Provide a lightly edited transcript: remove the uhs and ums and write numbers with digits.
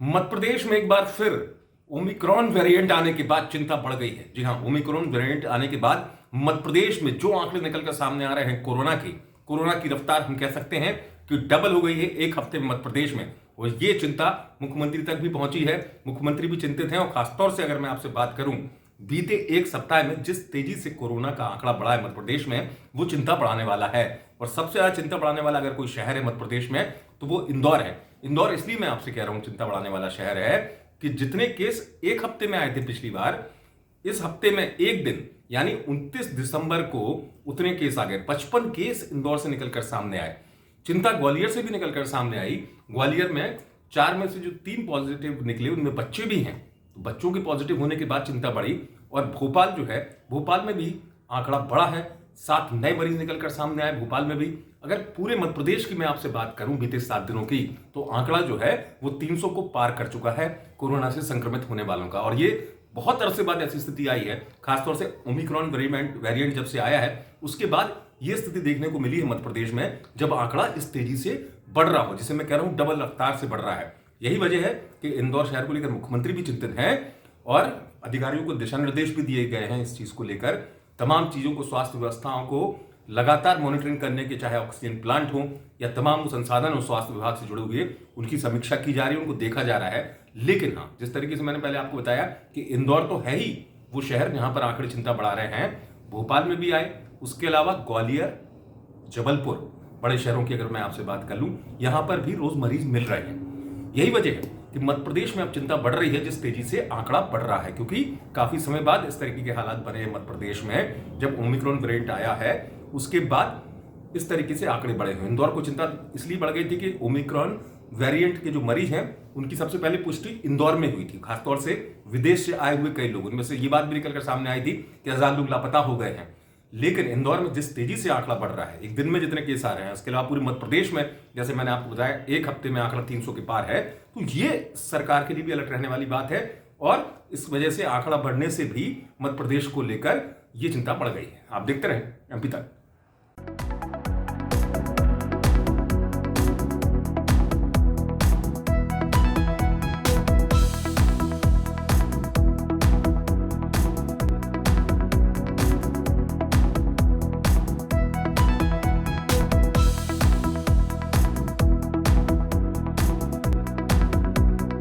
मध्य प्रदेश में एक बार फिर ओमिक्रॉन वेरिएंट आने के बाद चिंता बढ़ गई है। जी हां, ओमिक्रॉन वेरिएंट आने के बाद मध्य प्रदेश में जो आंकड़े निकलकर सामने आ रहे हैं कोरोना की रफ्तार हम कह सकते हैं कि डबल हो गई है एक हफ्ते में मध्य प्रदेश में। और ये चिंता मुख्यमंत्री तक भी पहुंची है। मुख्यमंत्री भी चिंतित हैं और खासतौर से अगर मैं आपसे बात करूं, बीते एक सप्ताह में जिस तेजी से कोरोना का आंकड़ा बढ़ा है मध्य प्रदेश में, वो चिंता बढ़ाने वाला है। और सबसे ज्यादा चिंता बढ़ाने वाला अगर कोई शहर है मध्य प्रदेश में तो वो इंदौर है। इंदौर इसलिए मैं आपसे कह रहा हूं चिंता बढ़ाने वाला शहर है कि जितने केस एक हफ्ते में आए थे पिछली बार, इस हफ्ते में एक दिन यानी 29 दिसंबर को उतने केस आ गए। 55 केस इंदौर से निकलकर सामने आए। चिंता ग्वालियर से भी निकलकर सामने आई। ग्वालियर में 4 में से जो 3 पॉजिटिव निकले उनमें बच्चे भी हैं। तो बच्चों के पॉजिटिव होने के बाद चिंता बढ़ी। और भोपाल जो है, भोपाल में भी आंकड़ा बढ़ा है। 7 नए मरीज निकलकर सामने आए भोपाल में भी। अगर पूरे मध्य प्रदेश की मैं आपसे बात करूं बीते 7 दिनों की, तो आंकड़ा जो है वो 300 को पार कर चुका है कोरोना से संक्रमित होने वालों का। और ये बहुत अरसे बाद ऐसी स्थिति आई है, खासतौर से ओमिक्रॉन वेरिएंट जब से आया है उसके बाद ये स्थिति देखने को मिली है मध्य प्रदेश में, जब आंकड़ा इस तेजी से बढ़ रहा हो, जिसे मैं कह रहा हूं डबल रफ्तार से बढ़ रहा है। यही वजह है कि इंदौर शहर को लेकर मुख्यमंत्री भी चिंतित हैं और अधिकारियों को दिशा निर्देश भी दिए गए हैं इस चीज को लेकर। तमाम चीजों को, स्वास्थ्य व्यवस्थाओं को लगातार मॉनिटरिंग करने के, चाहे ऑक्सीजन प्लांट हो या तमाम संसाधन हो स्वास्थ्य विभाग से जुड़े हुए, उनकी समीक्षा की जा रही है, उनको देखा जा रहा है। लेकिन हाँ, जिस तरीके से मैंने पहले आपको बताया कि इंदौर तो है ही वो शहर जहां पर आंकड़े चिंता बढ़ा रहे हैं। भोपाल में भी आए, उसके अलावा ग्वालियर, जबलपुर, बड़े शहरों की अगर मैं आपसे बात कर लूं, यहां पर भी रोज मरीज मिल रहे हैं। यही वजह है कि मध्य प्रदेश में अब चिंता बढ़ रही है जिस तेजी से आंकड़ा बढ़ रहा है, क्योंकि काफी समय बाद इस तरीके के हालात बने हैं मध्य प्रदेश में। जब ओमिक्रॉन वेरिएंट आया है उसके बाद इस तरीके से आंकड़े बढ़े हुए। इंदौर को चिंता इसलिए बढ़ गई थी कि ओमिक्रॉन वेरिएंट के जो मरीज हैं उनकी सबसे पहले पुष्टि इंदौर में हुई थी, खासतौर से विदेश से आए हुए कई लोग। उनमें से ये बात भी निकलकर सामने आई थी कि 1000 लोग लापता हो गए हैं। लेकिन इंदौर में जिस तेजी से आंकड़ा बढ़ रहा है, एक दिन में जितने केस आ रहे हैं, उसके अलावा पूरे मध्य प्रदेश में जैसे मैंने आपको बताया एक हफ्ते में आंकड़ा 300 के पार है, तो ये सरकार के लिए भी अलर्ट रहने वाली बात है। और इस वजह से आंकड़ा बढ़ने से भी मध्य प्रदेश को लेकर ये चिंता बढ़ गई है। आप देखते रहें एमपी तक।